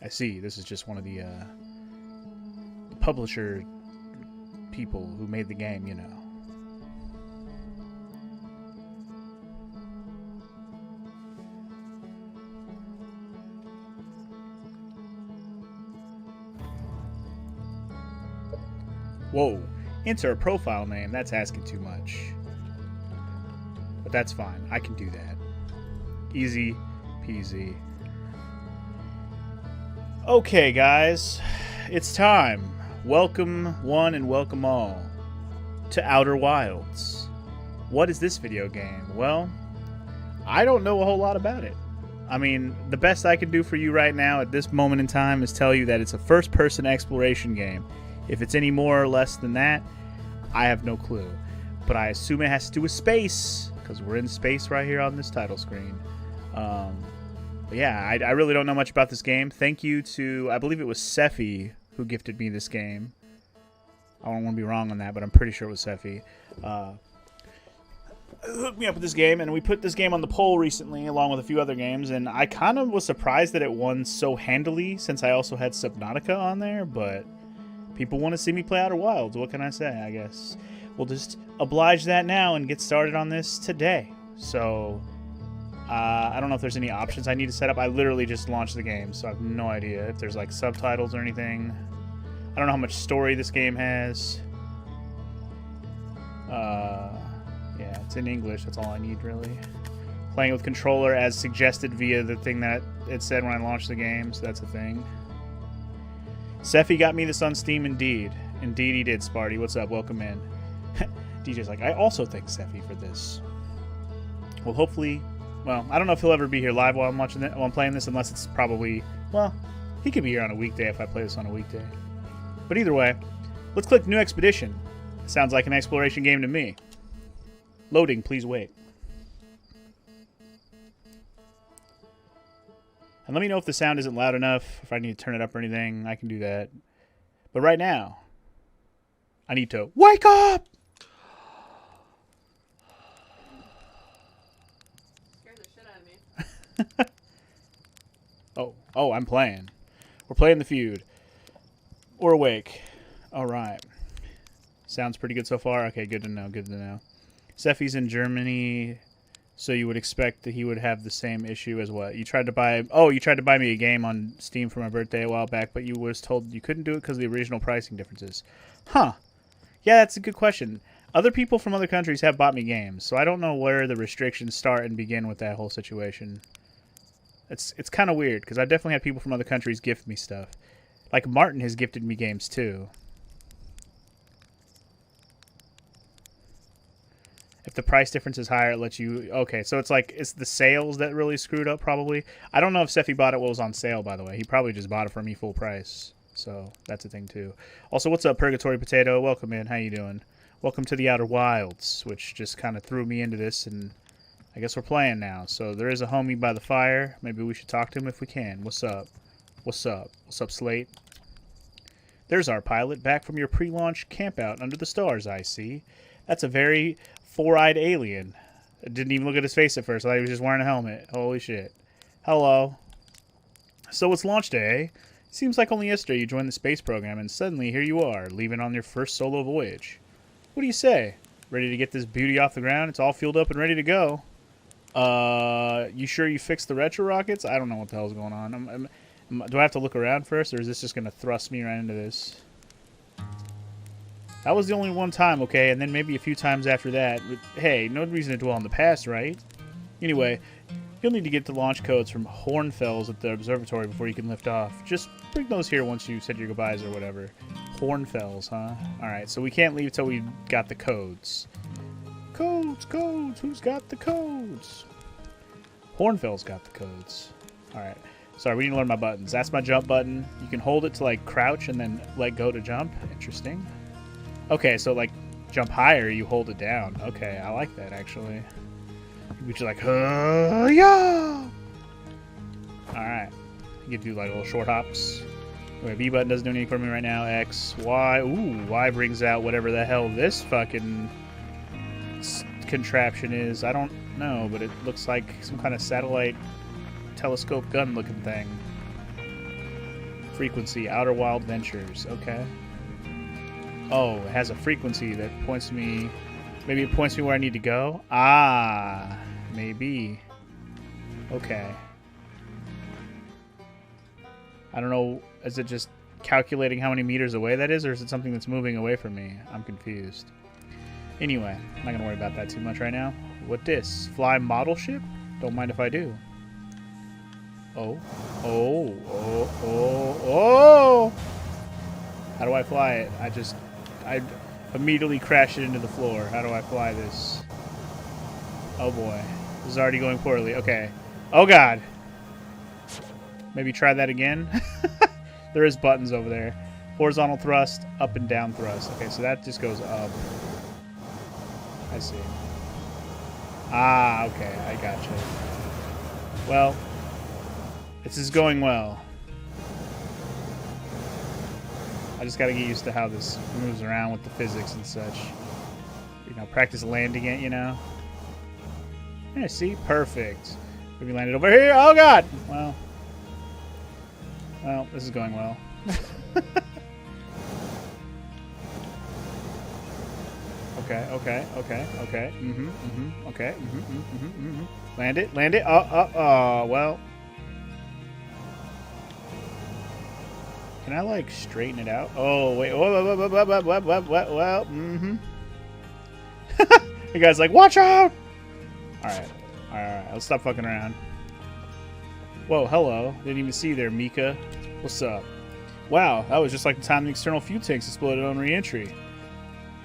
I see. This is just one of the publisher people who made the game, you know. Whoa. Enter a profile name. That's asking too much. But that's fine. I can do that. Easy peasy. Okay, guys. It's time. Welcome one and welcome all to Outer Wilds. What is this video game? Well, I don't know a whole lot about it. I mean, the best I can do for you right now at this moment in time is tell you that it's a first-person exploration game. If it's any more or less than that, I have no clue. But I assume it has to do with space, because we're in space right here on this title screen. But yeah, I really don't know much about this game. Thank you to, I believe it was Sephy who gifted me this game. I don't want to be wrong on that, but I'm pretty sure it was Sephy. Hooked me up with this game, and we put this game on the poll recently along with a few other games, and I kind of was surprised that it won so handily since I also had Subnautica on there, but people want to see me play Outer Wilds. What can I say? I guess we'll just oblige that now and get started on this today. So, I don't know if there's any options I need to set up. I literally just launched the game, so I have no idea if there's like subtitles or anything. I don't know how much story this game has. Yeah, it's in English. That's all I need, really. Playing with controller as suggested via the thing that it said when I launched the game, so that's a thing. Sephy got me this on Steam, indeed. Indeed he did, Sparty. What's up? Welcome in. DJ's like, I also thank Sephy for this. Well, hopefully... Well, I don't know if he'll ever be here live while I'm watching it, while I'm playing this, unless it's probably... Well, he could be here on a weekday if I play this on a weekday. But either way, let's click New Expedition. Sounds like an exploration game to me. Loading, please wait. And let me know if the sound isn't loud enough, if I need to turn it up or anything, I can do that. But right now, I need to wake up! Scared the shit out of me. Oh, I'm playing. We're playing the feud. We're awake. Alright. Sounds pretty good so far. Okay, good to know, good to know. Sephy's in Germany... So you would expect that he would have the same issue as what? You tried to buy... Oh, you tried to buy me a game on Steam for my birthday a while back, but you was told you couldn't do it because of the original pricing differences. Huh. Yeah, that's a good question. Other people from other countries have bought me games, so I don't know where the restrictions start and begin with that whole situation. It's kind of weird, because I definitely had people from other countries gift me stuff. Like, Martin has gifted me games, too. If the price difference is higher, it lets you... Okay, so it's like, it's the sales that really screwed up, probably. I don't know if Sephy bought it while it was on sale, by the way. He probably just bought it for me full price. So, that's a thing, too. Also, what's up, Purgatory Potato? Welcome in. How you doing? Welcome to the Outer Wilds, which just kind of threw me into this, and I guess we're playing now. So, there is a homie by the fire. Maybe we should talk to him if we can. What's up? What's up? What's up, Slate? There's our pilot, back from your pre-launch campout under the stars, I see. That's a very... four-eyed alien. I didn't even look at his face at first. I thought he was just wearing a helmet. Holy shit. Hello. So it's launch day, eh? Seems like only yesterday you joined the space program, and suddenly here you are, leaving on your first solo voyage. What do you say? Ready to get this beauty off the ground? It's all fueled up and ready to go. You sure you fixed the retro rockets? I don't know what the hell's going on. Do I have to look around first, or is this just going to thrust me right into this? That was the only one time, okay, and then maybe a few times after that. But, hey, no reason to dwell on the past, right? Anyway, you'll need to get the launch codes from Hornfels at the observatory before you can lift off. Just bring those here once you said your goodbyes or whatever. Hornfels, huh? Alright, so we can't leave till we got the codes. Codes, codes, who's got the codes? Hornfels got the codes. Alright, sorry, we need to learn my buttons. That's my jump button. You can hold it to, like, crouch and then let go to jump. Interesting. Okay, so, like, jump higher, you hold it down. Okay, I like that, actually. You're like, yeah. Alright. You can do, like, little short hops. Okay, B button doesn't do anything for me right now. X, Y. Ooh, Y brings out whatever the hell this fucking contraption is. I don't know, but it looks like some kind of satellite telescope gun looking thing. Frequency, Outer Wild Ventures. Okay. Oh, it has a frequency that points me... Maybe it points me where I need to go? Ah, maybe. Okay. I don't know. Is it just calculating how many meters away that is, or is it something that's moving away from me? I'm confused. Anyway, I'm not going to worry about that too much right now. What this? Fly model ship? Don't mind if I do. Oh. Oh. Oh. Oh. Oh! How do I fly it? I immediately crashed it into the floor. How do I fly this? Oh boy. This is already going poorly. Okay. Oh god. Maybe try that again. There is buttons over there. Horizontal thrust, up and down thrust. Okay, so that just goes up. I see. Ah, okay. I gotcha. Well, this is going well. I just gotta get used to how this moves around with the physics and such. You know, practice landing it, you know? Yeah, see? Perfect. We landed over here. Oh, God! Well, this is going well. Okay. Okay. Land it. Oh, well. Can I, like, straighten it out? Oh, wait. Well, You guys like, watch out! Alright. Let's stop fucking around. Whoa, hello. Didn't even see you there, Mika. What's up? Wow, that was just like the time the external fuel tanks exploded on re-entry.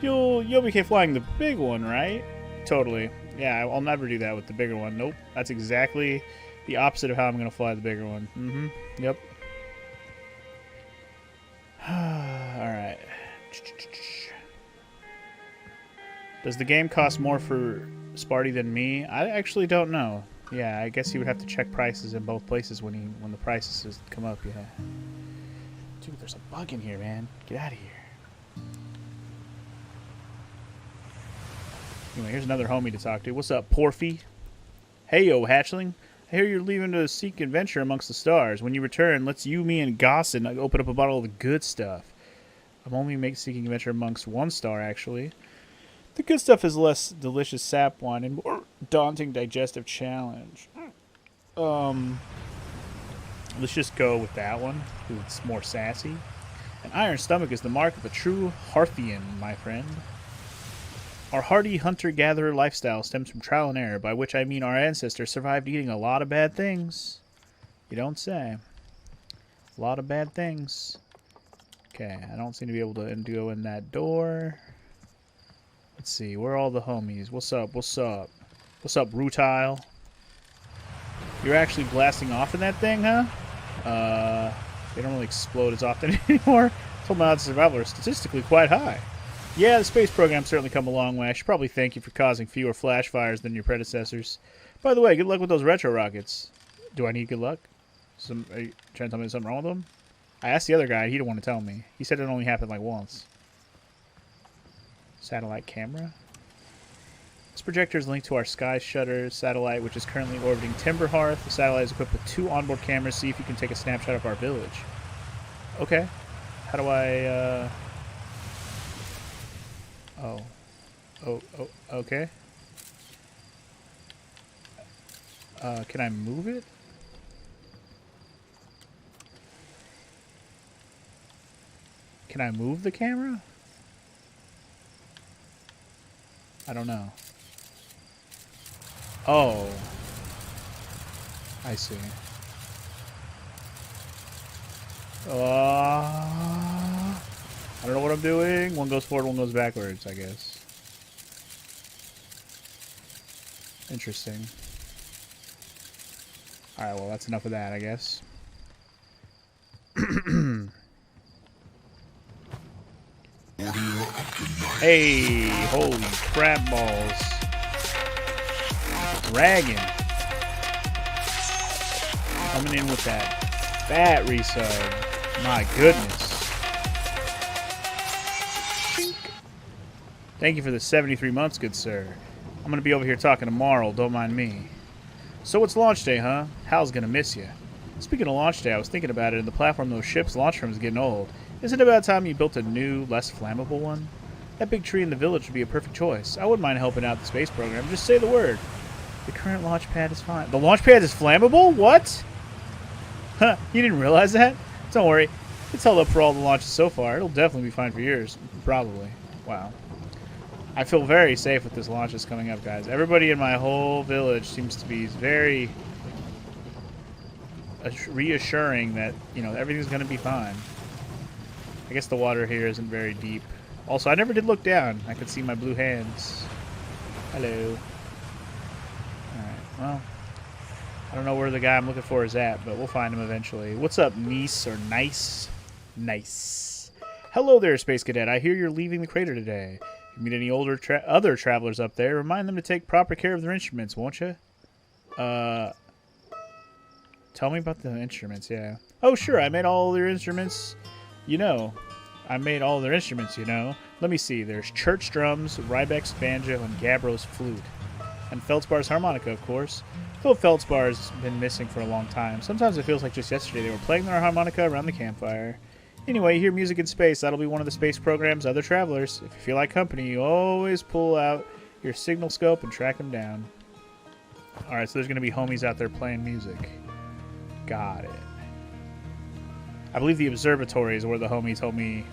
You'll be flying the big one, right? Totally. Yeah, I'll never do that with the bigger one. Nope. That's exactly the opposite of how I'm going to fly the bigger one. Yep. Alright. Does the game cost more for Sparty than me? I actually don't know. Yeah, I guess he would have to check prices in both places when the prices come up, yeah. Dude, there's a bug in here, man. Get out of here. Anyway, here's another homie to talk to. What's up, Porfy? Hey, yo, hatchling. I hear you're leaving to seek adventure amongst the stars. When you return, let's you, me, and Gossin open up a bottle of the good stuff. I'm only seeking adventure amongst one star, actually. The good stuff is less delicious sap wine and more daunting digestive challenge. Let's just go with that one, because it's more sassy. An iron stomach is the mark of a true Hearthian, my friend. Our hardy hunter-gatherer lifestyle stems from trial and error, by which I mean our ancestors survived eating a lot of bad things. You don't say. A lot of bad things. Okay, I don't seem to be able to go in that door. Let's see, where are all the homies? What's up? What's up? What's up, Rutile? You're actually blasting off in that thing, huh? They don't really explode as often anymore. Told my odds of survival are statistically quite high. Yeah, the space program's certainly come a long way. I should probably thank you for causing fewer flash fires than your predecessors. By the way, good luck with those retro rockets. Do I need good luck? Are you trying to tell me there's something wrong with them? I asked the other guy. He didn't want to tell me. He said it only happened like once. Satellite camera. This projector is linked to our Sky Shutter satellite, which is currently orbiting Timberhearth. The satellite is equipped with 2 onboard cameras. See if you can take a snapshot of our village. Okay. How do I, Oh, okay. Can I move it? Can I move the camera? I don't know. Oh. I see. I don't know what I'm doing. One goes forward, one goes backwards, I guess. Interesting. Alright, well, that's enough of that, I guess. Hey, holy crap balls. Dragon. Coming in with that fat resub. My goodness. Thank you for the 73 months, good sir. I'm going to be over here talking to Marl, don't mind me. So it's launch day, huh? Hal's going to miss you. Speaking of launch day, I was thinking about it, and the platform those ships launch from is getting old. Isn't it about time you built a new, less flammable one? That big tree in the village would be a perfect choice. I wouldn't mind helping out the space program. Just say the word. The current launch pad is fine. The launch pad is flammable? What? Huh, you didn't realize that? Don't worry. It's held up for all the launches so far. It'll definitely be fine for yours. Probably. Wow. I feel very safe with this launches coming up, guys. Everybody in my whole village seems to be very reassuring that, you know, everything's going to be fine. I guess the water here isn't very deep. Also, I never did look down. I could see my blue hands. Hello. Alright, well, I don't know where the guy I'm looking for is at, but we'll find him eventually. What's up, niece or nice? Nice. Hello there, Space Cadet. I hear you're leaving the crater today. If you meet any other travelers up there, remind them to take proper care of their instruments, won't you? Tell me about the instruments, yeah. Oh, sure, I made all their instruments, you know. Let me see. There's church drums, Rybeck's banjo, and Gabbro's flute. And Feldspar's harmonica, of course. Though Feldspar's been missing for a long time. Sometimes it feels like just yesterday they were playing their harmonica around the campfire. Anyway, you hear music in space. That'll be one of the space program's other travelers. If you feel like company, you always pull out your signal scope and track them down. Alright, so there's going to be homies out there playing music. Got it. I believe the observatory is where the homie told me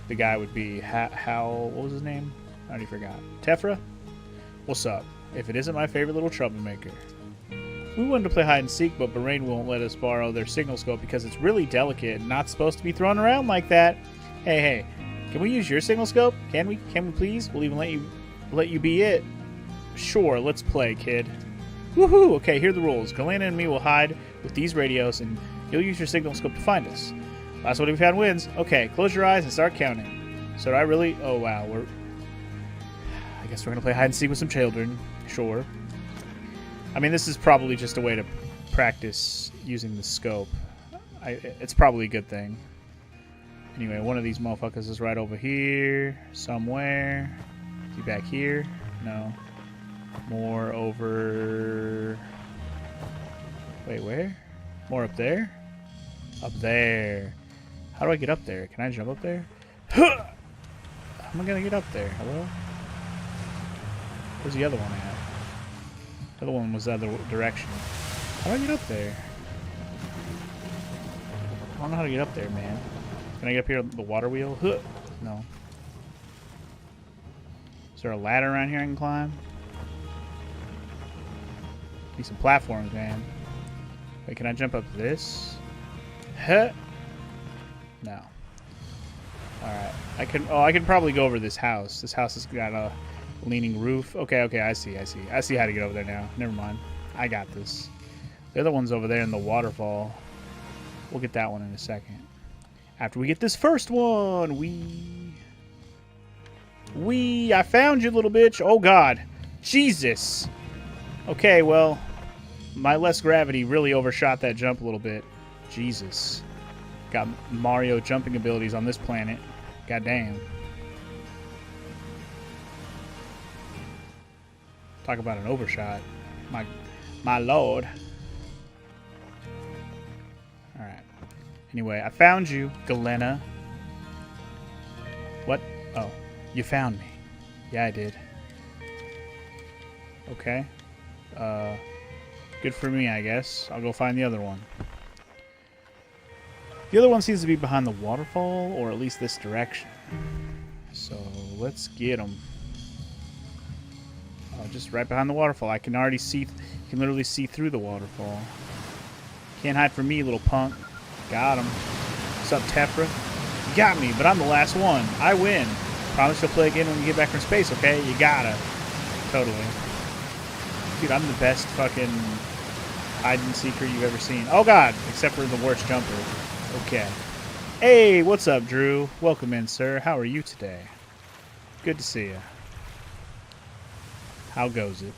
the guy would be. Hal, what was his name? I already forgot. Tefra? What's up? If it isn't my favorite little troublemaker. We wanted to play hide and seek, but Bahrain won't let us borrow their signal scope because it's really delicate and not supposed to be thrown around like that. Hey, can we use your signal scope? Can we please? We'll even let you be it. Sure, let's play, kid. Woohoo! Okay, here are the rules. Galena and me will hide with these radios, and you'll use your signal scope to find us. Last one we found wins. Okay, close your eyes and start counting. So do I really? Oh wow, I guess we're gonna play hide and seek with some children. Sure. I mean, this is probably just a way to practice using the scope. It's probably a good thing. Anyway, one of these motherfuckers is right over here somewhere. Is he back here? No. More over... Wait, where? More up there? Up there. How do I get up there? Can I jump up there? How am I gonna get up there? Hello? Where's the other one at? The other one was the other direction. How do I get up there? I don't know how to get up there, man. Can I get up here on the water wheel? No. Is there a ladder around here I can climb? Need some platforms, man. Wait, can I jump up this? No. Alright. I can probably go over this house. This house has got a leaning roof. Okay, I see. I see how to get over there now. Never mind. I got this. The other one's over there in the waterfall. We'll get that one in a second. After we get this first one, I found you, little bitch. Oh, God. Jesus. Okay, well, my less gravity really overshot that jump a little bit. Jesus. Got Mario jumping abilities on this planet. God damn. Talk about an overshot. My lord. Alright. Anyway, I found you, Galena. What? Oh, you found me. Yeah, I did. Okay. Good for me, I guess. I'll go find the other one. The other one seems to be behind the waterfall, or at least this direction. So, let's get him. Oh, just right behind the waterfall. I can already see, you can literally see through the waterfall. Can't hide from me, little punk. Got him. What's up, Tefra? You got me, but I'm the last one. I win. Promise you'll play again when we get back from space, okay? You gotta. Totally. Dude, I'm the best fucking hide-and-seeker you've ever seen. Oh, God. Except for the worst jumper. Okay. Hey, what's up, Drew? Welcome in, sir. How are you today? Good to see you. How goes it?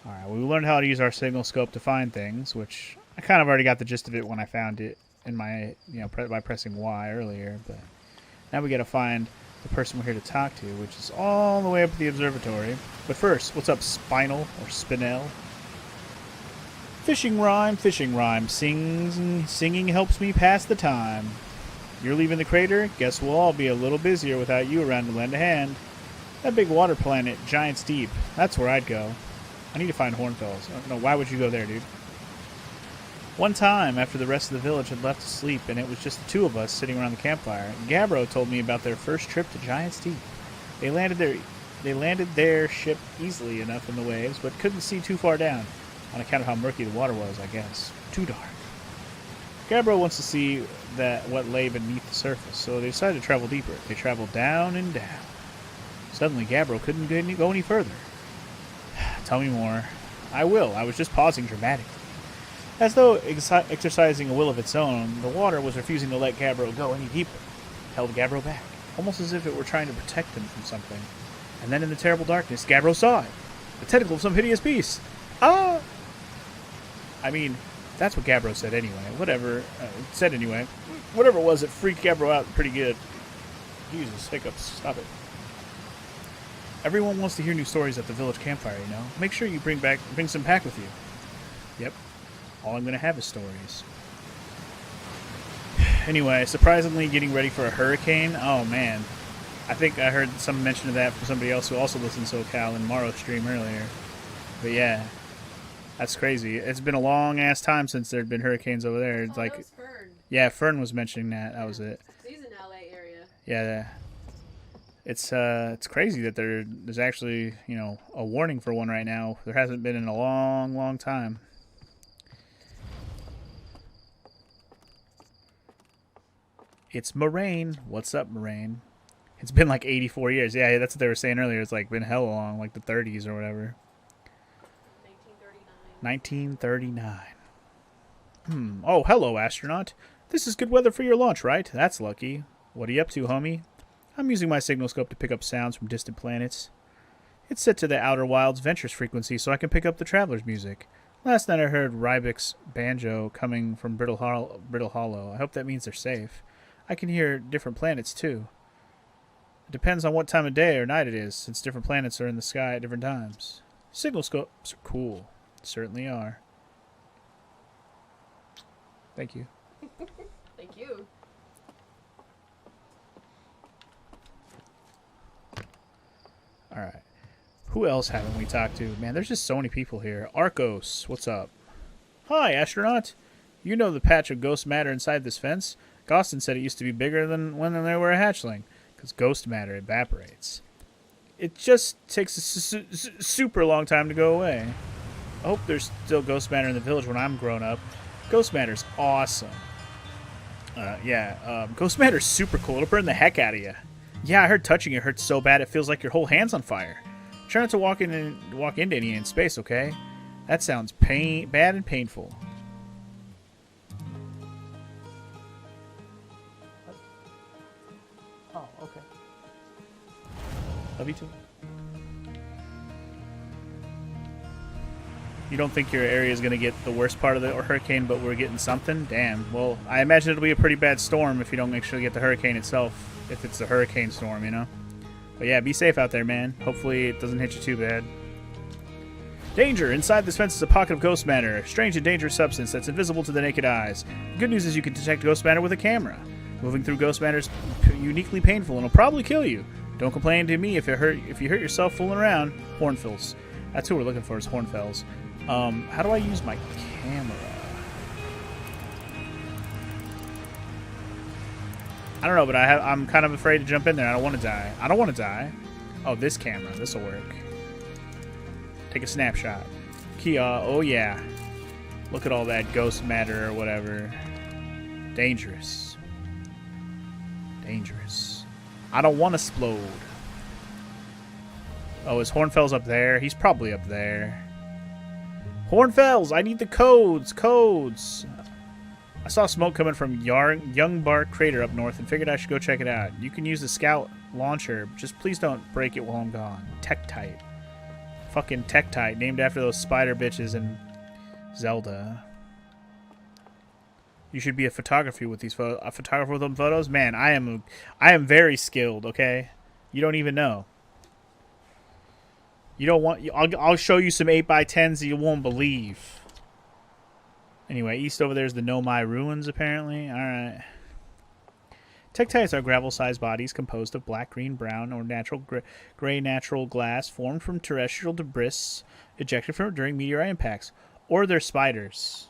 Alright, we learned how to use our signal scope to find things, which I kind of already got the gist of it when I found it in my, by pressing Y earlier, but now we gotta find the person we're here to talk to, which is all the way up at the observatory. But first, what's up, Spinel or Spinel? Fishing rhyme. Singing helps me pass the time. You're leaving the crater? Guess we'll all be a little busier without you around to lend a hand. That big water planet, Giant's Deep. That's where I'd go. I need to find Hornfells. No, why would you go there, dude? One time, after the rest of the village had left to sleep, and it was just the two of us sitting around the campfire, Gabbro told me about their first trip to Giant's Deep. They landed their ship easily enough in the waves, but couldn't see too far down, on account of how murky the water was, I guess. Too dark. Gabbro wants to see what lay beneath the surface, so they decided to travel deeper. They traveled down and down. Suddenly, Gabbro couldn't go any further. Tell me more. I will. I was just pausing dramatically. As though exercising a will of its own, the water was refusing to let Gabbro go any deeper. It held Gabbro back, almost as if it were trying to protect him from something. And then in the terrible darkness, Gabbro saw it. The tentacle of some hideous beast. Ah! I mean, that's what Gabbro said anyway. Whatever it was, it freaked Gabbro out pretty good. Jesus, hiccups. Stop it. Everyone wants to hear new stories at the village campfire, you know. Make sure you bring some back with you. Yep. All I'm going to have is stories. Anyway, surprisingly getting ready for a hurricane. Oh, man. I think I heard some mention of that from somebody else who also listened to SoCal in Morrow's stream earlier. But yeah, that's crazy. It's been a long-ass time since there had been hurricanes over there. It's like, that was Fern. Yeah, Fern was mentioning that. That was it. He's in LA area. Yeah, it's crazy that there's actually, you know, a warning for one right now. There hasn't been in a long, long time. It's Moraine. What's up, Moraine? It's been like 84 years. Yeah, that's what they were saying earlier. It's like been hella long, like the 30s or whatever. 1939. Oh, hello, astronaut. This is good weather for your launch, right? That's lucky. What are you up to, homie? I'm using my signal scope to pick up sounds from distant planets. It's set to the Outer Wilds Ventures frequency so I can pick up the traveler's music. Last night I heard Rybek's banjo coming from Brittle Hollow. I hope that means they're safe. I can hear different planets, too. It depends on what time of day or night it is, since different planets are in the sky at different times. Signal scopes are cool. Certainly are. Thank you. Thank you. Alright. Who else haven't we talked to? Man, there's just so many people here. Arcos, what's up? Hi, astronaut. You know the patch of ghost matter inside this fence? Gostin said it used to be bigger than when they were a hatchling, because ghost matter evaporates. It just takes a super long time to go away. I hope there's still ghost matter in the village when I'm grown up. Ghost matter's awesome. Ghost matter's super cool. It'll burn the heck out of you. Yeah, I heard touching it hurts so bad it feels like your whole hand's on fire. Try not to walk into any in space, okay? That sounds bad and painful. Oh, okay. Love you too. You don't think your area is going to get the worst part of the hurricane, but we're getting something? Damn. Well, I imagine it'll be a pretty bad storm if you don't actually get the hurricane itself, if it's a hurricane storm, you know? But yeah, be safe out there, man. Hopefully it doesn't hit you too bad. Danger! Inside this fence is a pocket of ghost matter, a strange and dangerous substance that's invisible to the naked eyes. The good news is you can detect ghost matter with a camera. Moving through ghost matter is uniquely painful and will probably kill you. Don't complain to me if you hurt yourself fooling around. Hornfells. That's who we're looking for, is Hornfells. How do I use my camera? I don't know, but I'm kind of afraid to jump in there. I don't want to die. I don't want to die. Oh, this camera. This will work. Take a snapshot. Kia. Oh, yeah. Look at all that ghost matter or whatever. Dangerous. Dangerous. I don't want to explode. Oh, is Hornfells up there? He's probably up there. Hornfells! I need the codes! Codes! I saw smoke coming from Young Bar Crater up north and figured I should go check it out. You can use the scout launcher. Just please don't break it while I'm gone. Tektite. Fucking Tektite, named after those spider bitches in Zelda. You should be a photographer with these photos. Man, I am very skilled. Okay, you don't even know. You don't want. I'll show you some 8x10s that you won't believe. Anyway, east over there is the Nomai Ruins, apparently. Alright. Tektites are gravel-sized bodies composed of black, green, brown, or natural gray natural glass formed from terrestrial debris ejected from during meteorite impacts. Or they're spiders.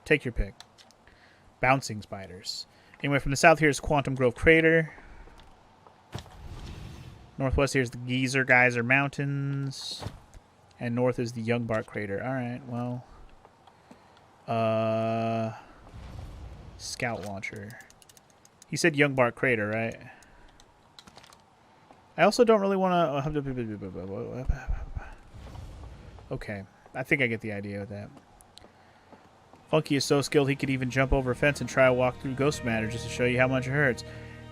Take your pick. Bouncing spiders. Anyway, from the south here is Quantum Grove Crater. Northwest here is the Geyser Mountains. And north is the Youngbark Crater. Alright, well. Scout launcher. He said Youngbark Crater, right? I also don't really want to... Okay. I think I get the idea with that. Funky is so skilled he could even jump over a fence and try to walk through ghost matter just to show you how much it hurts.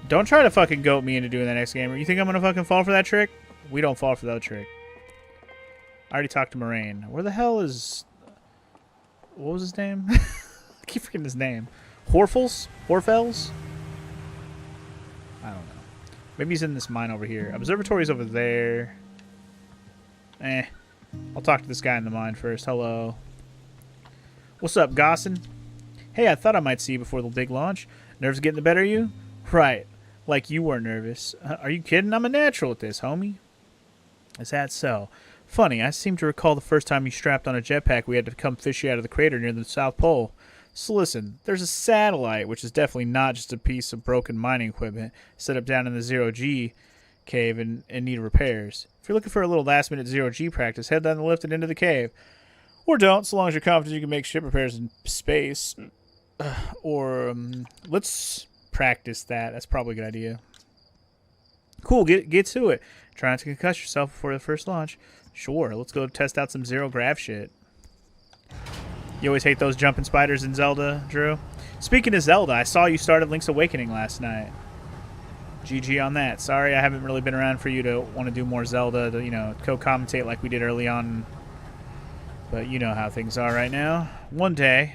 Don't try to fucking goat me into doing that next game. You think I'm going to fucking fall for that trick? We don't fall for that trick. I already talked to Moraine. Where the hell is... What was his name? I keep forgetting his name. Horfels? Horfels? I don't know. Maybe he's in this mine over here. Observatory's over there. I'll talk to this guy in the mine first. Hello. What's up, Gossin? Hey, I thought I might see you before the big launch. Nerves getting the better of you? Right. Like you were nervous. Are you kidding? I'm a natural at this, homie. Is that so? Funny, I seem to recall the first time you strapped on a jetpack we had to come fish you out of the crater near the South Pole. So listen, there's a satellite, which is definitely not just a piece of broken mining equipment, set up down in the Zero-G cave in need of repairs. If you're looking for a little last-minute Zero-G practice, head down the lift and into the cave. Or don't, so long as you're confident you can make ship repairs in space. Let's practice that. That's probably a good idea. Cool, get to it. Try not to concuss yourself before the first launch. Sure, let's go test out some zero-grav shit. You always hate those jumping spiders in Zelda, Drew? Speaking of Zelda, I saw you started Link's Awakening last night. GG on that. Sorry I haven't really been around for you to want to do more Zelda, to, you know, co-commentate like we did early on. But you know how things are right now. One day.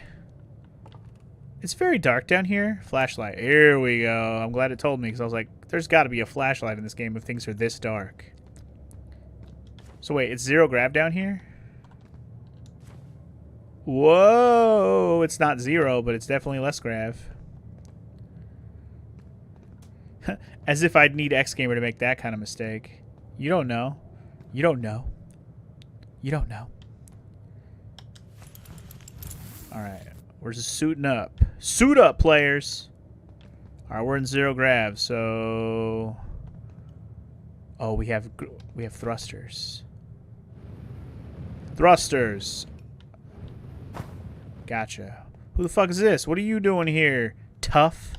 It's very dark down here. Flashlight. Here we go. I'm glad it told me, because I was like, there's got to be a flashlight in this game if things are this dark. So wait, it's zero grav down here? Whoa! It's not zero, but it's definitely less grav. As if I'd need X Gamer to make that kind of mistake. You don't know. You don't know. You don't know. Alright. We're just suiting up. Suit up, players! Alright, we're in zero grav, so... Oh, we have thrusters. Thrusters! Gotcha. Who the fuck is this? What are you doing here, tough?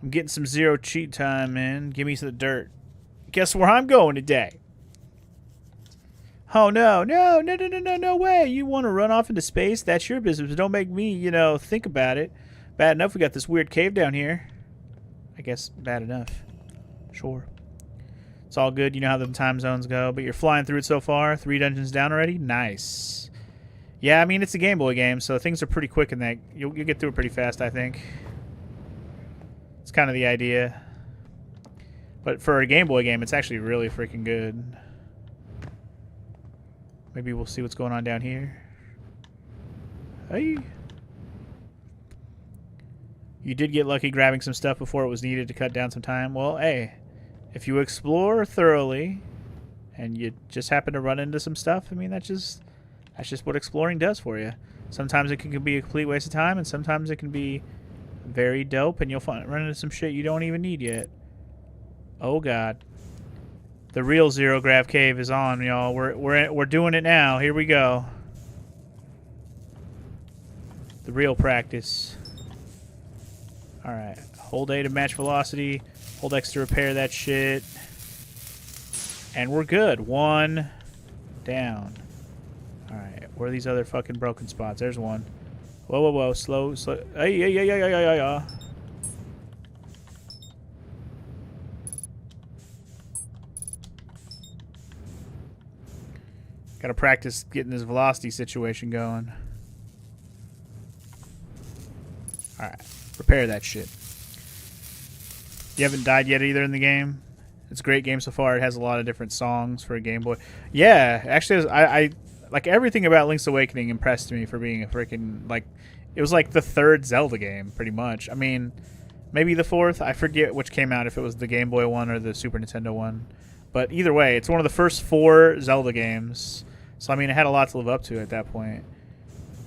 I'm getting some zero cheat time, man. Give me some dirt. Guess where I'm going today? Oh, no way. You want to run off into space? That's your business. But don't make me, you know, think about it. Bad enough we got this weird cave down here. I guess bad enough. Sure. It's all good. You know how the time zones go. But you're flying through it so far. 3 dungeons down already? Nice. Yeah, I mean, it's a Game Boy game, so things are pretty quick in that. You'll get through it pretty fast, I think. It's kind of the idea. But for a Game Boy game, it's actually really freaking good. Maybe we'll see what's going on down here. Hey. You did get lucky grabbing some stuff before it was needed to cut down some time. Well, hey, if you explore thoroughly and you just happen to run into some stuff, I mean, that's just what exploring does for you. Sometimes it can be a complete waste of time, and sometimes it can be very dope, and you'll run into some shit you don't even need yet. Oh, God. The real zero grav cave is on, y'all. We're doing it now. Here we go. The real practice. All right. Hold A to match velocity. Hold X to repair that shit. And we're good. 1 down. All right. Where are these other fucking broken spots? There's one. Whoa. Slow. Ay. Gotta practice getting this velocity situation going. Alright. Repair that shit. You haven't died yet either in the game? It's a great game so far. It has a lot of different songs for a Game Boy. Yeah, actually, Like, everything about Link's Awakening impressed me for being a freaking, like, it was like the third Zelda game, pretty much. I mean, maybe the fourth. I forget which came out, if it was the Game Boy one or the Super Nintendo one. But either way, it's one of the first 4 Zelda games. So, I mean, it had a lot to live up to at that point.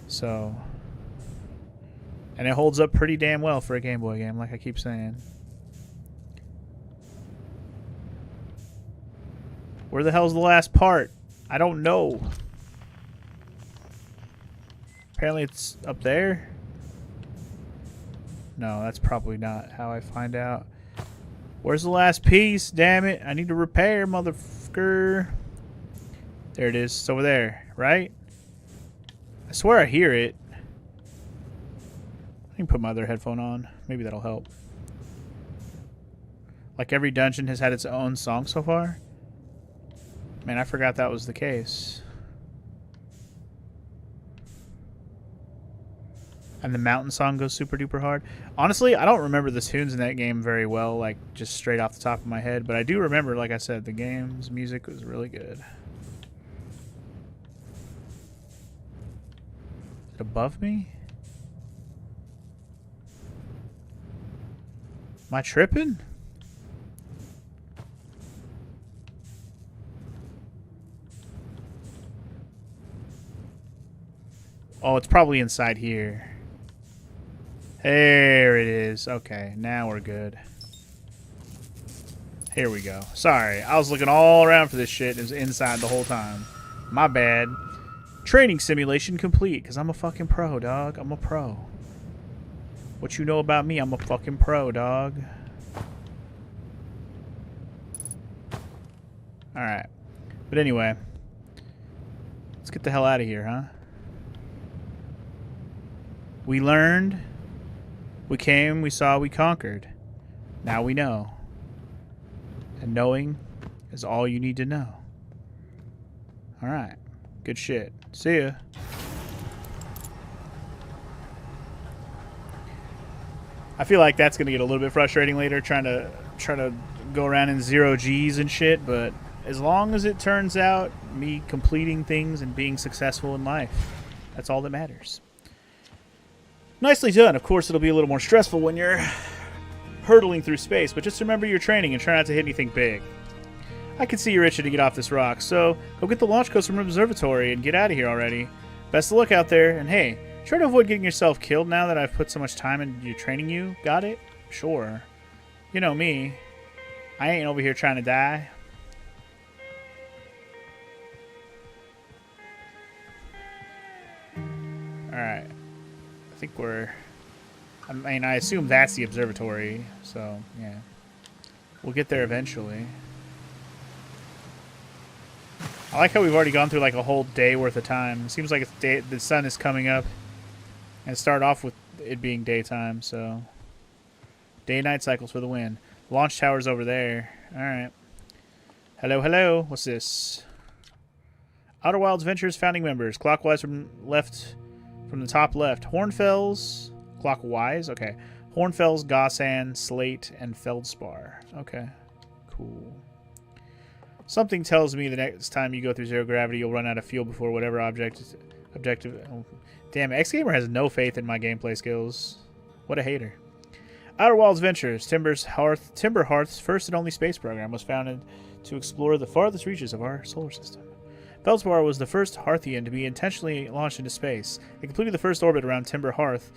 So, and it holds up pretty damn well for a Game Boy game, like I keep saying. Where the hell's the last part? I don't know. Apparently it's up there. No, that's probably not how I find out. Where's the last piece? Damn it. I need to repair, motherfucker. There it is. It's over there, right? I swear I hear it. I can put my other headphone on. Maybe that'll help. Like, every dungeon has had its own song so far? Man, I forgot that was the case. And the mountain song goes super duper hard. Honestly, I don't remember the tunes in that game very well, like, just straight off the top of my head. But I do remember, like I said, the game's music was really good. Is it above me? Am I tripping? Oh, it's probably inside here. There it is. Okay, now we're good. Here we go. Sorry, I was looking all around for this shit. It was inside the whole time. My bad. Training simulation complete, because I'm a fucking pro, dog. I'm a pro. What you know about me? I'm a fucking pro, dog. Alright. But anyway. Let's get the hell out of here, huh? We learned. We came, we saw, we conquered. Now we know. And knowing is all you need to know. Alright. Good shit. See ya. I feel like that's gonna get a little bit frustrating later, trying to go around in 0 Gs and shit, but as long as it turns out me completing things and being successful in life, that's all that matters. Nicely done. Of course, it'll be a little more stressful when you're hurtling through space, but just remember your training and try not to hit anything big. I can see you're itching to get off this rock, so go get the launch codes from Observatory and get out of here already. Best of luck out there, and hey, try to avoid getting yourself killed now that I've put so much time into training you. Got it? Sure. You know me. I ain't over here trying to die. Alright. I think we're... I mean, I assume that's the observatory, so, yeah. We'll get there eventually. I like how we've already gone through, like, a whole day worth of time. It seems like it's the sun is coming up. And start off with it being daytime, so... Day-night cycles for the win. Launch tower's over there. Alright. Hello, hello. What's this? Outer Wilds Ventures founding members. Clockwise from left... From the top left, Hornfels, clockwise, okay. Hornfels, Gossan, Slate, and Feldspar. Okay, cool. Something tells me the next time you go through zero gravity, you'll run out of fuel before whatever objective. Oh, damn, X-Gamer has no faith in my gameplay skills. What a hater. Outer Wilds Ventures, Timber Hearth's first and only space program, was founded to explore the farthest reaches of our solar system. Feldspar was the first Hearthian to be intentionally launched into space. It completed the first orbit around Timber Hearth,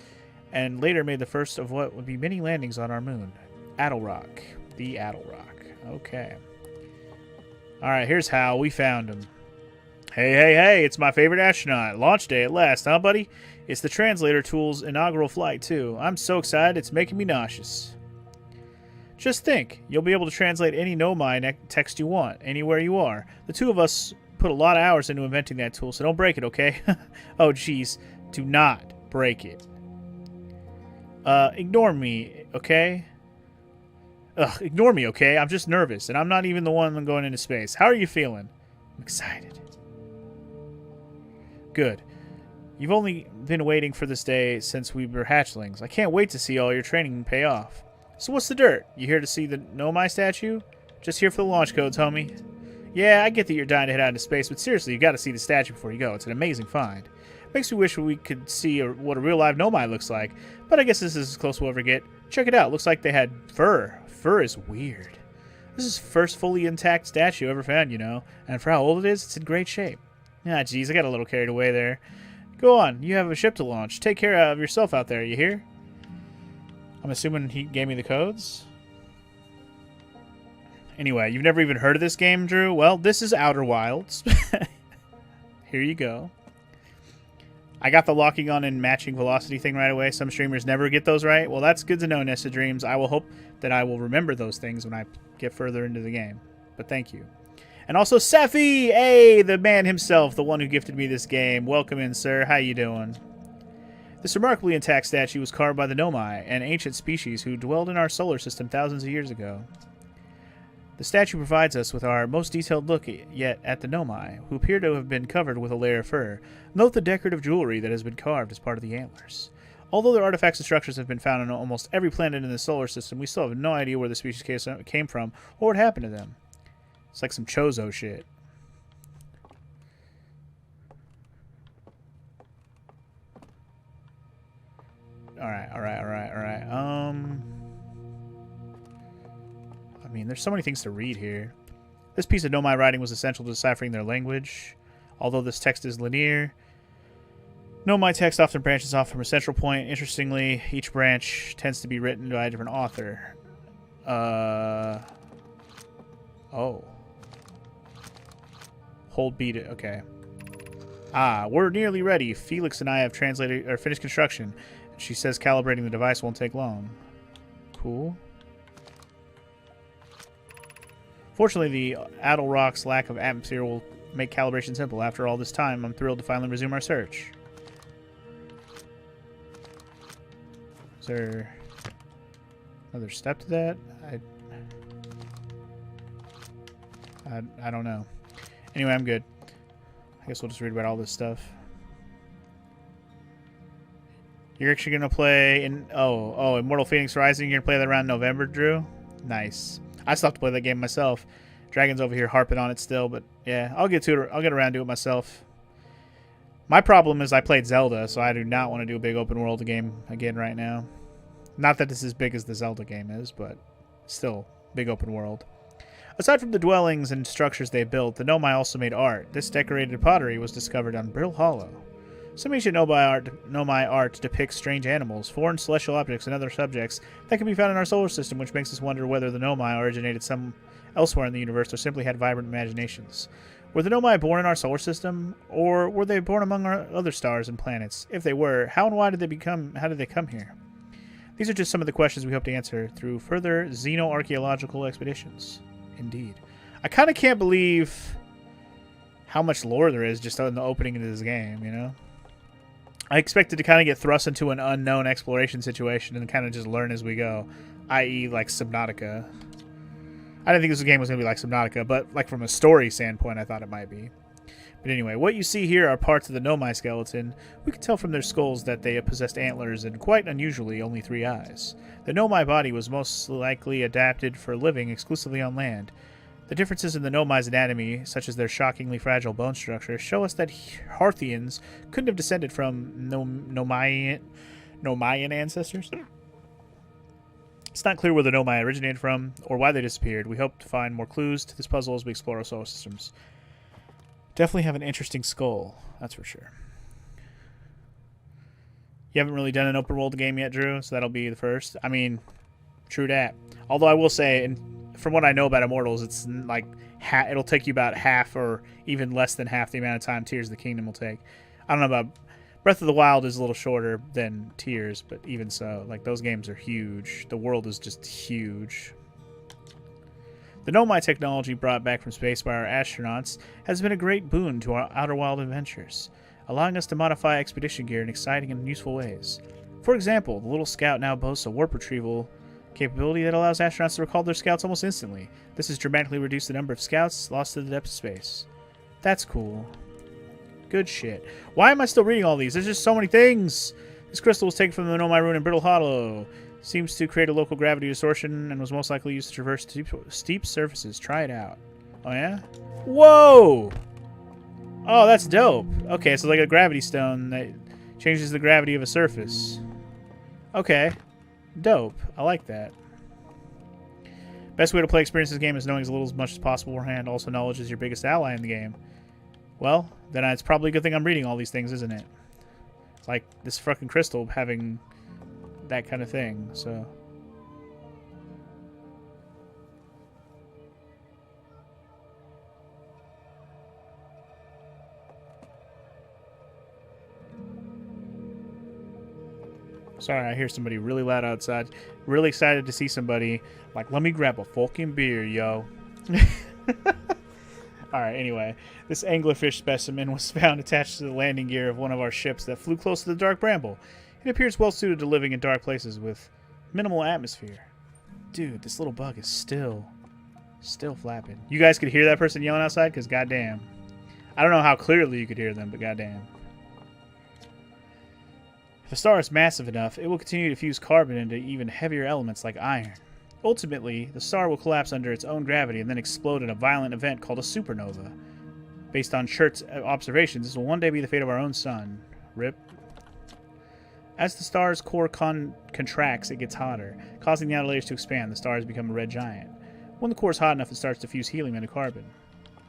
and later made the first of what would be many landings on our moon. Addlerock. The Addlerock. Okay. Alright, here's how we found him. Hey, hey, hey, it's my favorite astronaut. Launch day at last, huh, buddy? It's the translator tool's inaugural flight, too. I'm so excited, it's making me nauseous. Just think, you'll be able to translate any Nomai text you want, anywhere you are. The two of us put a lot of hours into inventing that tool, so don't break it, okay? Oh, jeez. Do not break it. Ignore me, okay? Ugh, ignore me, okay? I'm just nervous, and I'm not even the one going into space. How are you feeling? I'm excited. Good. You've only been waiting for this day since we were hatchlings. I can't wait to see all your training pay off. So what's the dirt? You here to see the Nomai statue? Just here for the launch codes, homie. Yeah, I get that you're dying to head out into space, but seriously, you got to see the statue before you go. It's an amazing find. Makes me wish we could see what a real live Nomai looks like, but I guess this is as close we'll ever get. Check it out. Looks like they had fur. Fur is weird. This is the first fully intact statue ever found, you know, and for how old it is, it's in great shape. Ah, jeez, I got a little carried away there. Go on, you have a ship to launch. Take care of yourself out there, you hear? I'm assuming he gave me the codes? Anyway, you've never even heard of this game, Drew? Well, this is Outer Wilds. Here you go. I got the locking on and matching velocity thing right away. Some streamers never get those right. Well, that's good to know, Nesta Dreams. I will hope that I will remember those things when I get further into the game. But thank you. And also Sephy! Hey, the man himself, the one who gifted me this game. Welcome in, sir. How you doing? This remarkably intact statue was carved by the Nomai, an ancient species who dwelled in our solar system thousands of years ago. The statue provides us with our most detailed look yet at the Nomai, who appear to have been covered with a layer of fur. Note the decorative jewelry that has been carved as part of the antlers. Although their artifacts and structures have been found on almost every planet in the solar system, we still have no idea where the species came from or what happened to them. It's like some Chozo shit. Alright. I mean, there's so many things to read here. This piece of Nomai writing was essential to deciphering their language. Although this text is linear, Nomai text often branches off from a central point. Interestingly, each branch tends to be written by a different author. Oh. Hold B to... Okay. Ah, we're nearly ready. Felix and I have translated or finished construction. She says calibrating the device won't take long. Cool. Fortunately, the Adel Rock's lack of atmosphere will make calibration simple. After all this time, I'm thrilled to finally resume our search. Is there another step to that? I don't know. Anyway, I'm good. I guess we'll just read about all this stuff. You're actually gonna play in Immortal Phoenix Rising. You're gonna play that around November, Drew? Nice. I still have to play that game myself. Dragon's over here harping on it still, but yeah, I'll get to it. I'll get around to it myself. My problem is I played Zelda, so I do not want to do a big open world game again right now. Not that it's as big as the Zelda game is, but still big open world. Aside from the dwellings and structures they built, the Nomai also made art. This decorated pottery was discovered on Brill Hollow. Some ancient Nomai art depicts strange animals, foreign celestial objects, and other subjects that can be found in our solar system, which makes us wonder whether the Nomai originated elsewhere in the universe or simply had vibrant imaginations. Were the Nomai born in our solar system, or were they born among our other stars and planets? If they were, how and why did they come here? These are just some of the questions we hope to answer through further xenoarchaeological expeditions. Indeed. I kind of can't believe how much lore there is just in the opening of this game, you know? I expected to kind of get thrust into an unknown exploration situation and kind of just learn as we go, i.e. like Subnautica. I didn't think this game was going to be like Subnautica, but like from a story standpoint, I thought it might be. But anyway, what you see here are parts of the Nomai skeleton. We can tell from their skulls that they possessed antlers and, quite unusually, only 3 eyes. The Nomai body was most likely adapted for living exclusively on land. The differences in the Nomai's anatomy, such as their shockingly fragile bone structure, show us that Harthians couldn't have descended from Nomaian ancestors. It's not clear where the Nomai originated from or why they disappeared. We hope to find more clues to this puzzle as we explore our solar systems. Definitely have an interesting skull, that's for sure. You haven't really done an open world game yet, Drew, so that'll be the first. I mean, true that. Although I will say, and from what I know about Immortals, it's like it'll take you about half or even less than half the amount of time Tears of the Kingdom will take. I don't know about Breath of the Wild is a little shorter than Tears, but even so, like those games are huge. The world is just huge. The Nomai technology brought back from space by our astronauts has been a great boon to our Outer Wild adventures, allowing us to modify expedition gear in exciting and useful ways. For example, the little Scout now boasts a warp retrieval capability that allows astronauts to recall their scouts almost instantly. This has dramatically reduced the number of scouts lost to the depths of space. That's cool. Good shit. Why am I still reading all these? There's just so many things! This crystal was taken from the Nomai Rune in Brittle Hollow. Seems to create a local gravity distortion and was most likely used to traverse steep surfaces. Try it out. Oh yeah? Whoa! Oh, that's dope. Okay, so like a gravity stone that changes the gravity of a surface. Okay. Dope. I like that. Best way to play experience this game is knowing as little as much as possible beforehand. Also, knowledge is your biggest ally in the game. Well, then it's probably a good thing I'm reading all these things, isn't it? It's like this fucking crystal having that kind of thing, so... Sorry, I hear somebody really loud outside. Really excited to see somebody. Like, let me grab a fucking beer, yo. Alright, anyway. This anglerfish specimen was found attached to the landing gear of one of our ships that flew close to the dark bramble. It appears well suited to living in dark places with minimal atmosphere. Dude, this little bug is still flapping. You guys could hear that person yelling outside? Because goddamn. I don't know how clearly you could hear them, but goddamn. If a star is massive enough, it will continue to fuse carbon into even heavier elements like iron. Ultimately, the star will collapse under its own gravity and then explode in a violent event called a supernova. Based on Schert's observations, this will one day be the fate of our own sun. RIP. As the star's core contracts, it gets hotter, causing the outer layers to expand. The stars become a red giant. When the core is hot enough, it starts to fuse helium into carbon.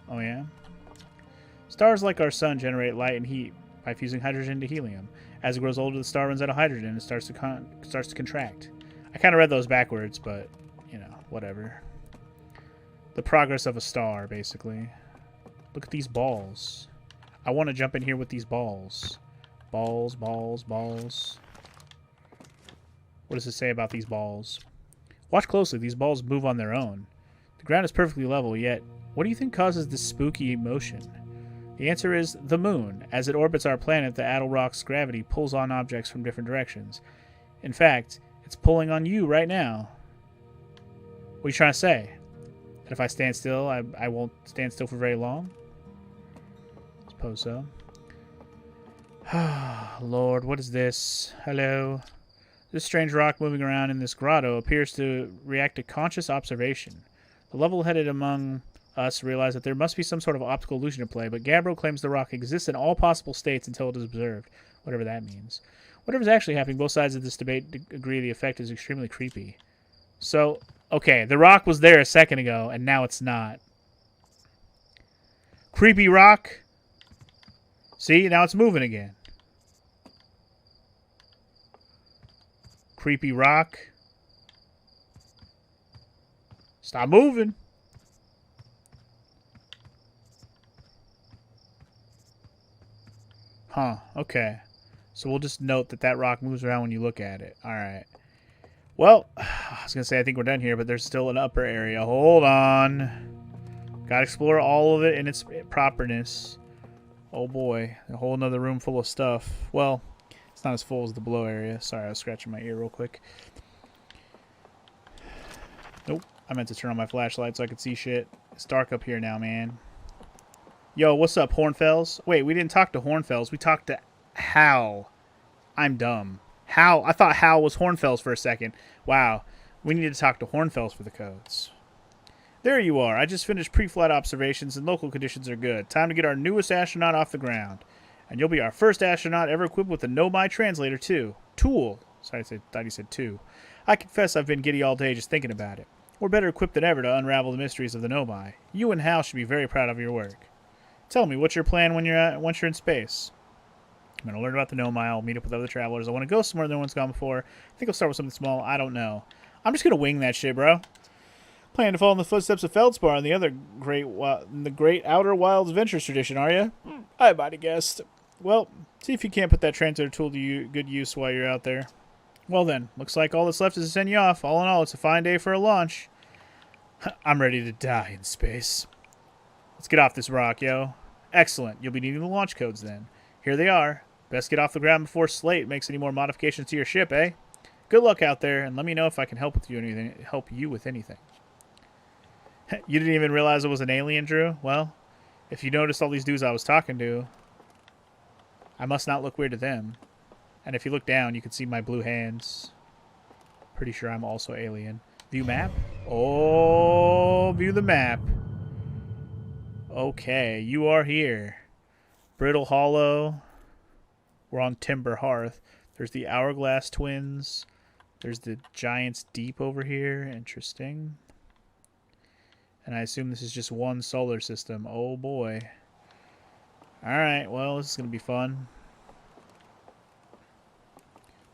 Oh yeah? Stars like our sun generate light and heat by fusing hydrogen into helium. As it grows older, the star runs out of hydrogen and starts to contract. I kind of read those backwards, but, you know, whatever. The progress of a star, basically. Look at these balls. I want to jump in here with these balls. Balls, balls, balls. What does it say about these balls? Watch closely. These balls move on their own. The ground is perfectly level, yet what do you think causes this spooky motion? The answer is the moon. As it orbits our planet, the Addle Rock's gravity pulls on objects from different directions. In fact, it's pulling on you right now. What are you trying to say? That if I stand still, I won't stand still for very long? I suppose so. Lord, what is this? Hello? This strange rock moving around in this grotto appears to react to conscious observation. The level-headed among us realize that there must be some sort of optical illusion at play, but Gabriel claims the rock exists in all possible states until it is observed, whatever that means. Whatever's actually happening, both sides of this debate agree the effect is extremely creepy. So, okay, the rock was there a second ago, and now it's not. Creepy rock. See, now it's moving again. Creepy rock. Stop moving. Huh, okay. So we'll just note that that rock moves around when you look at it. Alright. Well, I was going to say I think we're done here, but there's still an upper area. Hold on. Gotta explore all of it in its properness. Oh boy, a whole nother room full of stuff. Well, it's not as full as the below area. Sorry, I was scratching my ear real quick. Nope, I meant to turn on my flashlight so I could see shit. It's dark up here now, man. Yo, what's up, Hornfells? Wait, we didn't talk to Hornfells. We talked to Hal. I'm dumb. Hal. I thought Hal was Hornfells for a second. Wow. We need to talk to Hornfells for the codes. There you are. I just finished pre-flight observations and local conditions are good. Time to get our newest astronaut off the ground. And you'll be our first astronaut ever equipped with a Nomai translator, too. Tool. Sorry, I thought he said two. I confess I've been giddy all day just thinking about it. We're better equipped than ever to unravel the mysteries of the Nomai. You and Hal should be very proud of your work. Tell me, what's your plan once you're in space? I'm going to learn about the Nomai. I'll meet up with other travelers. I want to go somewhere no one's gone before. I think I'll start with something small. I don't know. I'm just going to wing that shit, bro. Planning to follow in the footsteps of Feldspar and the other great Outer Wilds Adventures tradition, are you? I might have guessed. Well, see if you can't put that translator tool to good use while you're out there. Well then, looks like all that's left is to send you off. All in all, it's a fine day for a launch. I'm ready to die in space. Let's get off this rock, yo. Excellent. You'll be needing the launch codes then. Here they are. Best get off the ground before Slate makes any more modifications to your ship, eh? Good luck out there, and let me know if I can help you with anything. You didn't even realize it was an alien, Drew? Well, if you noticed all these dudes I was talking to, I must not look weird to them. And if you look down, you can see my blue hands. Pretty sure I'm also alien. View map? Oh, view the map. Okay, you are here. Brittle Hollow. We're on Timber Hearth. There's the Hourglass Twins. There's the Giant's Deep over here. Interesting. And I assume this is just one solar system. Oh boy. Alright, well, this is going to be fun.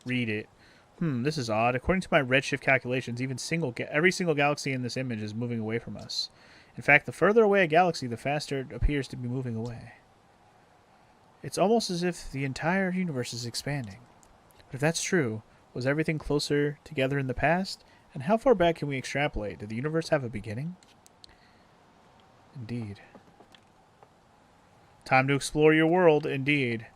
Read it. This is odd. According to my redshift calculations, every single galaxy in this image is moving away from us. In fact, the further away a galaxy, the faster it appears to be moving away. It's almost as if the entire universe is expanding. But if that's true, was everything closer together in the past? And how far back can we extrapolate? Did the universe have a beginning? Indeed. Time to explore your world, indeed.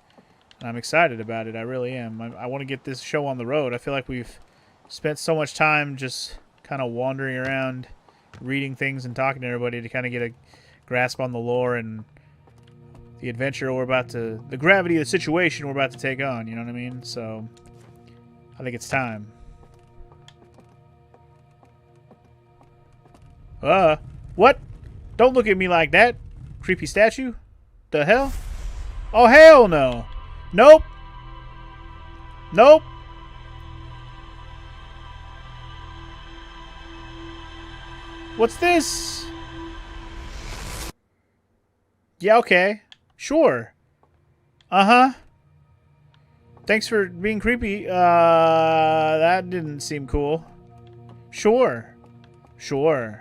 And I'm excited about it, I really am. I want to get this show on the road. I feel like we've spent so much time just kind of wandering around, reading things and talking to everybody to kind of get a grasp on the lore and the adventure the gravity of the situation we're about to take on, you know what I mean? So, I think it's time. What? Don't look at me like that, creepy statue. The hell? Oh, hell no. Nope. Nope. What's this? Yeah, okay. Sure. Uh-huh. Thanks for being creepy. That didn't seem cool. Sure. Sure.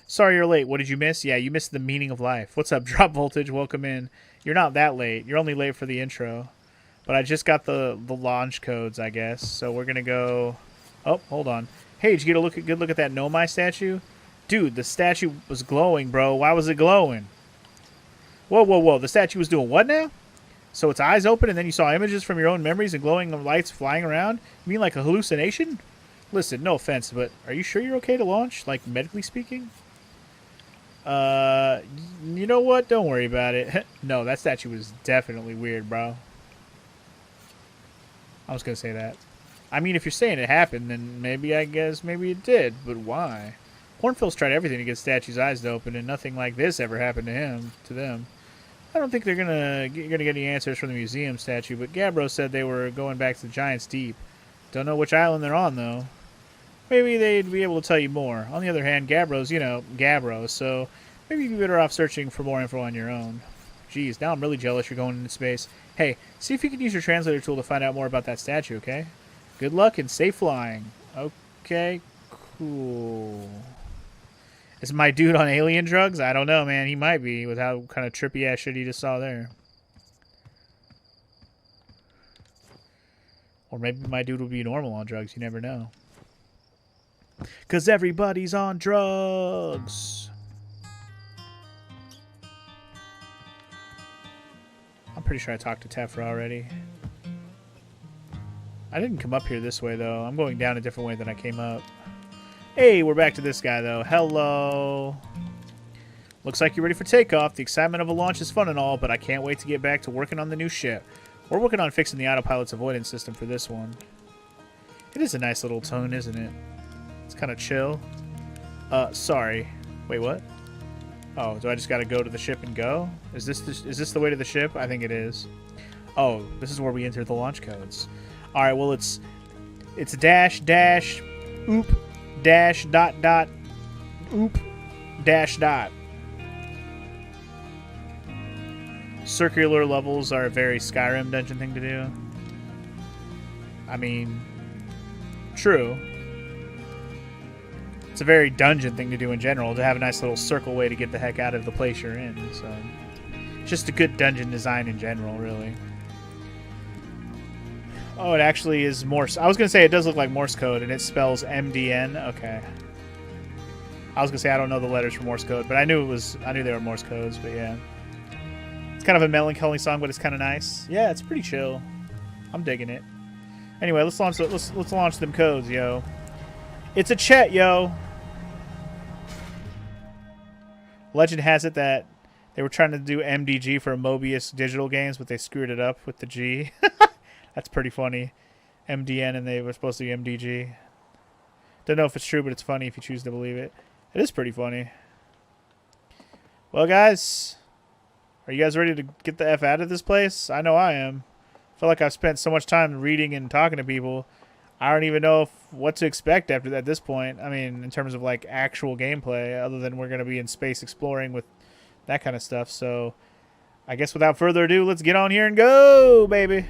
Sorry you're late. What did you miss? Yeah, you missed the meaning of life. What's up, Drop Voltage? Welcome in. You're not that late. You're only late for the intro. But I just got the launch codes, I guess. So we're going to go... Oh, hold on. Hey, did you get a good look at that Nomai statue? Dude, the statue was glowing, bro. Why was it glowing? Whoa, whoa, whoa. The statue was doing what now? So its eyes open and then you saw images from your own memories and glowing lights flying around? You mean like a hallucination? Listen, no offense, but are you sure you're okay to launch? Like, medically speaking? You know what? Don't worry about it. No, that statue was definitely weird, bro. I was gonna say that. I mean, if you're saying it happened, then maybe it did. But why? Hornfield's tried everything to get statues' eyes to open, and nothing like this ever happened to them. I don't think you're gonna get any answers from the museum statue, but Gabbro said they were going back to the Giant's Deep. Don't know which island they're on, though. Maybe they'd be able to tell you more. On the other hand, Gabbro's, Gabbro, so maybe you'd be better off searching for more info on your own. Jeez, now I'm really jealous you're going into space. Hey, see if you can use your translator tool to find out more about that statue, okay? Good luck and safe flying. Okay, cool. Is my dude on alien drugs? I don't know, man. He might be with how kind of trippy ass shit he just saw there. Or maybe my dude will be normal on drugs. You never know. 'Cause everybody's on drugs. I'm pretty sure I talked to Tephra already. I didn't come up here this way, though. I'm going down a different way than I came up. Hey, we're back to this guy, though. Hello. Looks like you're ready for takeoff. The excitement of a launch is fun and all, but I can't wait to get back to working on the new ship. We're working on fixing the autopilot's avoidance system for this one. It is a nice little tone, isn't it? It's kind of chill. Sorry. Wait, what? Oh, do I just gotta go to the ship and go? Is this the way to the ship? I think it is. Oh, this is where we enter the launch codes. All right. Well, it's dash dash, oop, dash dot dot, oop, dash dot. Circular levels are a very Skyrim dungeon thing to do. I mean, true. It's a very dungeon thing to do in general, to have a nice little circle way to get the heck out of the place you're in. So, just a good dungeon design in general, really. Oh, it actually is Morse. I was going to say it does look like Morse code, and it spells MDN. Okay. I was going to say I don't know the letters for Morse code, but I knew they were Morse codes, but yeah. It's kind of a melancholy song, but it's kind of nice. Yeah, it's pretty chill. I'm digging it. Anyway, let's launch them codes, yo. It's a Chet, yo. Legend has it that they were trying to do MDG for Mobius digital games, but they screwed it up with the G. That's pretty funny. MDN and they were supposed to be MDG. Don't know if it's true, but it's funny if you choose to believe it. It is pretty funny. Well, guys, are you guys ready to get the F out of this place? I know I am. I feel like I've spent so much time reading and talking to people. I don't even know what to expect after that at this point. I mean, in terms of like actual gameplay, other than we're going to be in space exploring with that kind of stuff. So I guess without further ado, let's get on here and go, baby.